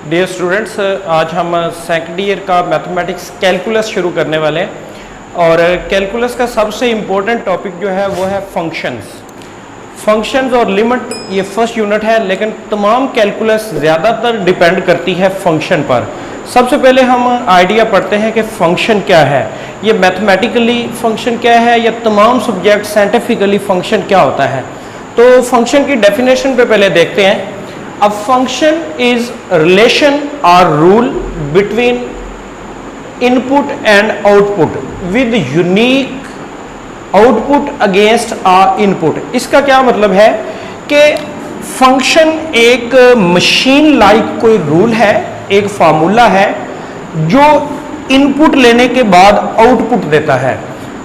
Dear students, आज हम second year का मैथमेटिक्स कैलकुलस शुरू करने वाले हैं और कैलकुलस का सबसे इम्पोर्टेंट टॉपिक जो है वो है फंक्शंस और लिमिट। ये फर्स्ट यूनिट है, लेकिन तमाम कैलकुलस ज़्यादातर डिपेंड करती है फंक्शन पर। सबसे पहले हम आइडिया पढ़ते हैं कि फ़ंक्शन क्या है, ये मैथमेटिकली फ़ंक्शन क्या है, या तमाम सब्जेक्ट साइंटिफिकली फ़ंक्शन क्या होता है। तो फंक्शन की डेफिनेशन पे पहले देखते हैं। A function is relation or rule between input and output with unique output against a input। इसका क्या मतलब है कि फंक्शन एक मशीन लाइक कोई रूल है, एक फार्मूला है जो इनपुट लेने के बाद आउटपुट देता है।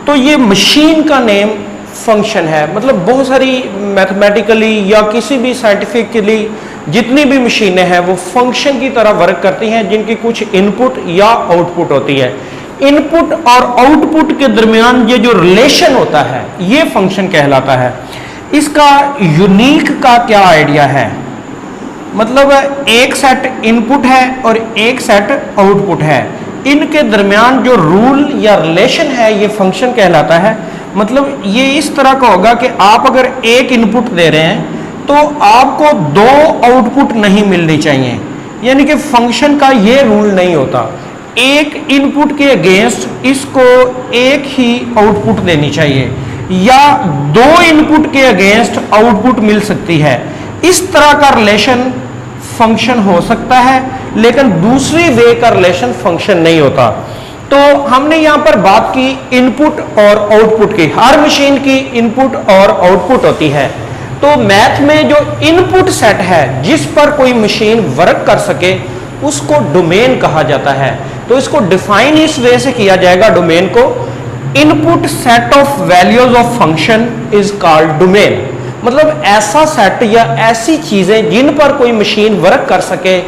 तो ये मशीन का नेम फंक्शन है। मतलब बहुत सारी मैथमेटिकली या किसी भी साइंटिफिकली जितनी भी मशीनें हैं वो फंक्शन की तरह वर्क करती हैं, जिनकी कुछ इनपुट या आउटपुट होती है। इनपुट और आउटपुट के दरमियान ये जो रिलेशन होता है ये फंक्शन कहलाता है। इसका यूनिक का क्या आइडिया है, मतलब एक सेट इनपुट है और एक सेट आउटपुट है, इनके दरमियान जो रूल या रिलेशन है ये फंक्शन कहलाता है। मतलब ये इस तरह का होगा कि आप अगर एक इनपुट दे रहे हैं तो आपको दो आउटपुट नहीं मिलनी चाहिए, यानी कि फंक्शन का ये रूल नहीं होता। एक इनपुट के अगेंस्ट इसको एक ही आउटपुट देनी चाहिए, या दो इनपुट के अगेंस्ट आउटपुट मिल सकती है। इस तरह का रिलेशन फंक्शन हो सकता है, लेकिन दूसरी वे का रिलेशन फंक्शन नहीं होता। तो हमने यहां पर बात की इनपुट और आउटपुट की। हर मशीन की इनपुट और आउटपुट होती है। तो मैथ में जो इनपुट सेट है जिस पर कोई मशीन वर्क कर सके उसको डोमेन कहा जाता है। तो इसको डिफाइन इस वे से किया जाएगा डोमेन को, input set of values of function is called domain. मतलब ऐसा सेट या ऐसी चीजें जिन पर कोई मशीन वर्क कर सके,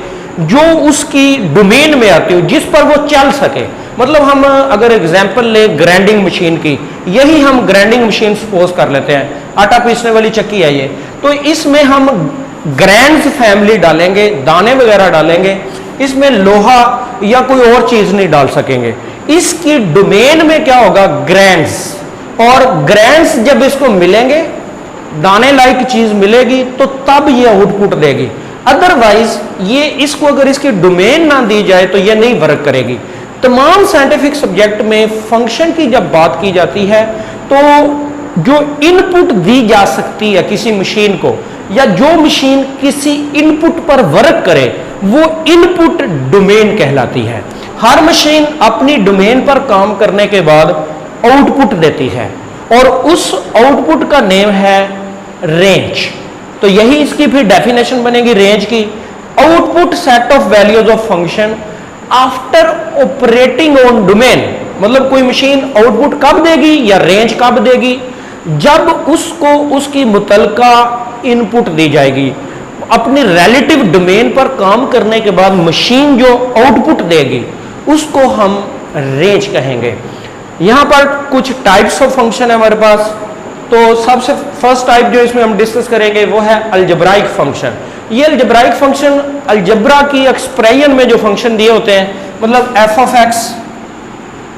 जो उसकी डोमेन में आती हो, जिस पर वो चल सके। मतलब हम अगर एग्जांपल ले ग्राइंडिंग मशीन की, यही हम ग्राइंडिंग मशीन सपोज कर लेते हैं, आटा पीसने वाली चक्की है ये, तो इसमें हम ग्रैंड्स फैमिली डालेंगे, दाने वगैरह डालेंगे, इसमें लोहा या कोई और चीज नहीं डाल सकेंगे। इसकी डोमेन में क्या होगा, ग्रैंड्स, और ग्रैंड्स जब इसको मिलेंगे, दाने लाइक चीज मिलेगी, तो तब ये आउटपुट देगी। अदरवाइज ये इसको अगर इसकी डोमेन ना दी जाए तो ये नहीं वर्क करेगी। तमाम साइंटिफिक सब्जेक्ट में फंक्शन की जब बात की जाती है तो जो इनपुट दी जा सकती है किसी मशीन को, या जो मशीन किसी इनपुट पर वर्क करे, वो इनपुट डोमेन कहलाती है। हर मशीन अपनी डोमेन पर काम करने के बाद आउटपुट देती है, और उस आउटपुट का नेम है रेंज। तो यही इसकी फिर डेफिनेशन बनेगी रेंज की। Output set of values of function after operating on domain. मतलब कोई मशीन आउटपुट कब देगी या रेंज कब देगी, जब उसको उसकी मुतलका इनपुट दी जाएगी। अपनी रिलेटिव डोमेन पर काम करने के बाद मशीन जो आउटपुट देगी उसको हम रेंज कहेंगे। यहां पर कुछ टाइप्स ऑफ फंक्शन है हमारे पास। तो सबसे फर्स्ट टाइप जो इसमें हम डिस्कस करेंगे वो है अलजेब्राइक फंक्शन। ये अलजेब्राइक फंक्शन अलजेब्रा की एक्सप्रेशन में जो फंक्शन दिए होते हैं, मतलब F of X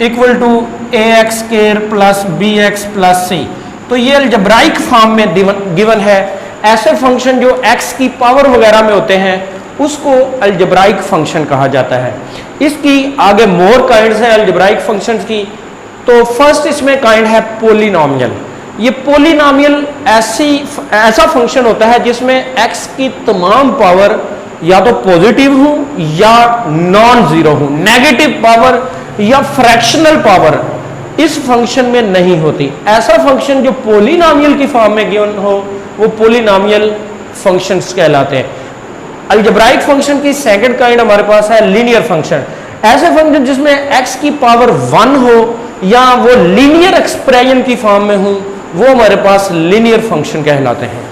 equal to A X square plus B X plus C, तो ये अलजेब्राइक फॉर्म में गिवन है। ऐसे फंक्शन जो एक्स की पावर वगैरह में होते हैं उसको अलजेब्राइक फंक्शन कहा जाता है। इसकी आगे मोर काइंड्स हैं अलजेब्राइक फंक्शंस की। तो फर्स्ट इसमें काइंड है पॉलिनॉमियल। ये पॉलिनॉमियल ऐसा फंक्शन होता है जिसमें एक्स की तमाम पावर या तो पॉजिटिव हो या नॉन जीरो हो, नेगेटिव पावर या फ्रैक्शनल पावर इस फंक्शन में नहीं होती। ऐसा फंक्शन जो पॉलिनॉमियल की फॉर्म में गिवन हो वो पॉलिनॉमियल फंक्शंस कहलाते हैं। अलजेब्राइक फंक्शन की सेकंड काइंड हमारे पास है लीनियर फंक्शन। ऐसे फंक्शन जिसमें एक्स की पावर 1 हो या वो लीनियर एक्सप्रेशन की फॉर्म में हो, वो हमारे पास लीनियर फंक्शन कहलाते हैं।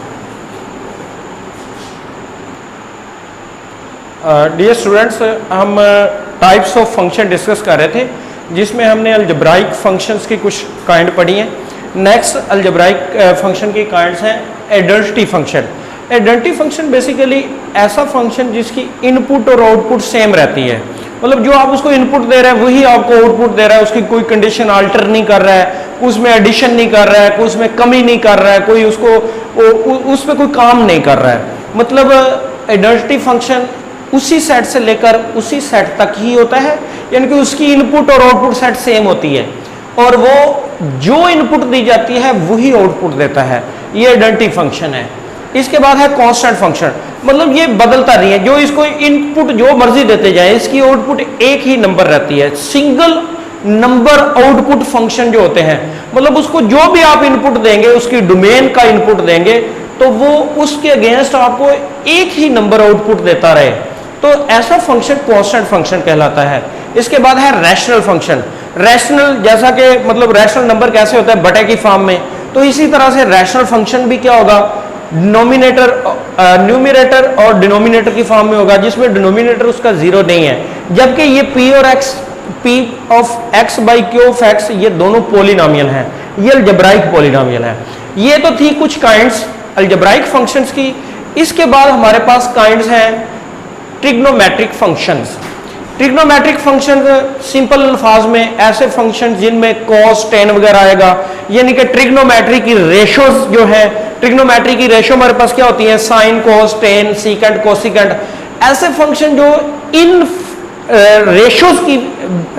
डियर स्टूडेंट्स, हम टाइप्स ऑफ फंक्शन डिस्कस कर रहे थे, जिसमें हमने अलजेब्राइक फंक्शंस की कुछ काइंड पढ़ी हैं। नेक्स्ट अलजेब्राइक फंक्शन की काइंड्स हैं identity function. Identity function basically ऐसा फंक्शन जिसकी इनपुट और आउटपुट सेम रहती है, मतलब जो आप उसको इनपुट दे रहे हैं वही आपको आउटपुट दे रहा है, उसकी कोई कंडीशन अल्टर नहीं कर रहा है, उसमें एडिशन नहीं कर रहा है, कोई उसमें कमी नहीं कर रहा है, कोई उसको उस पर कोई काम नहीं कर रहा है। मतलब आइडेंटिटी फंक्शन उसी सेट से लेकर उसी सेट तक ही होता है, यानी कि उसकी इनपुट और आउटपुट सेट सेम होती है और वो जो इनपुट दी जाती है वही आउटपुट देता है। ये आइडेंटिटी फंक्शन है। इसके बाद है कांस्टेंट फंक्शन, मतलब ये बदलता नहीं है, जो इसको इनपुट जो मर्जी देते जाए इसकी आउटपुट एक ही नंबर रहती है। सिंगल नंबर आउटपुट फंक्शन जो होते हैं, मतलब उसको जो भी आप इनपुट देंगे, उसकी डोमेन का इनपुट देंगे तो वो उसके अगेंस्ट आपको एक ही नंबर आउटपुट देता रहे, तो ऐसा फंक्शन कांस्टेंट फंक्शन कहलाता है। इसके बाद है रैशनल फंक्शन। रैशनल जैसा कि मतलब रैशनल नंबर कैसे होता है बटे की फॉर्म में, तो इसी तरह से रैशनल फंक्शन भी क्या होगा, न्यूमरेटर और डिनोमिनेटर की फॉर्म में होगा, जिसमें डिनोमिनेटर उसका जीरो नहीं है, जबकि ये पी और x, P of x by Q of x, ये दोनों पॉलिनोमियल हैं, ये अलजेब्राइक पॉलिनोमियल है। ये तो थी कुछ काइंड्स अलजेब्राइक फंक्शंस की। इसके बाद हमारे पास काइंड्स हैं trigonometric functions. Trigonometric function simple अल्फाज में ऐसे फंक्शन जिनमें कॉस टेन वगैरह आएगा, यानी कि ट्रिग्नोमेट्री की रेशोज जो है, ट्रिग्नोमेट्री की रेशो हमारे पास क्या होती है, sine cos tan secant cosecant, ऐसे फंक्शन जो इन रेशोज की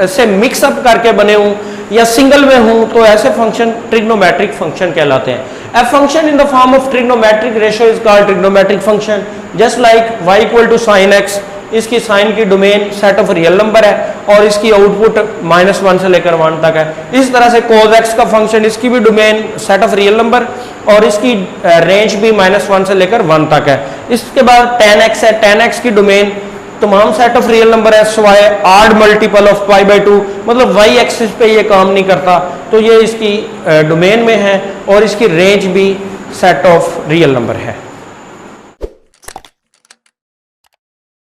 से मिक्सअप करके बने हूं या सिंगल में हूं, तो ऐसे फंक्शन ट्रिग्नोमेट्रिक फंक्शन कहलाते हैं। A function in the form of trigonometric ratio is called trigonometric function, just like y equal to sin x, इसकी साइन की domain set of real number है और इसकी आउटपुट -1 से लेकर 1 तक है। इस तरह से cos x का फंक्शन, इसकी भी domain set of real number और इसकी रेंज भी -1 से लेकर 1 तक है। इसके बाद tan x है, tan x की डोमेन तमाम सेट ऑफ रियल नंबर है, स्वाय आड मल्टीपल ऑफ π/2, मतलब y एक्सिस पे ये काम नहीं करता, तो ये इसकी डोमेन में है और इसकी रेंज भी सेट ऑफ रियल नंबर है।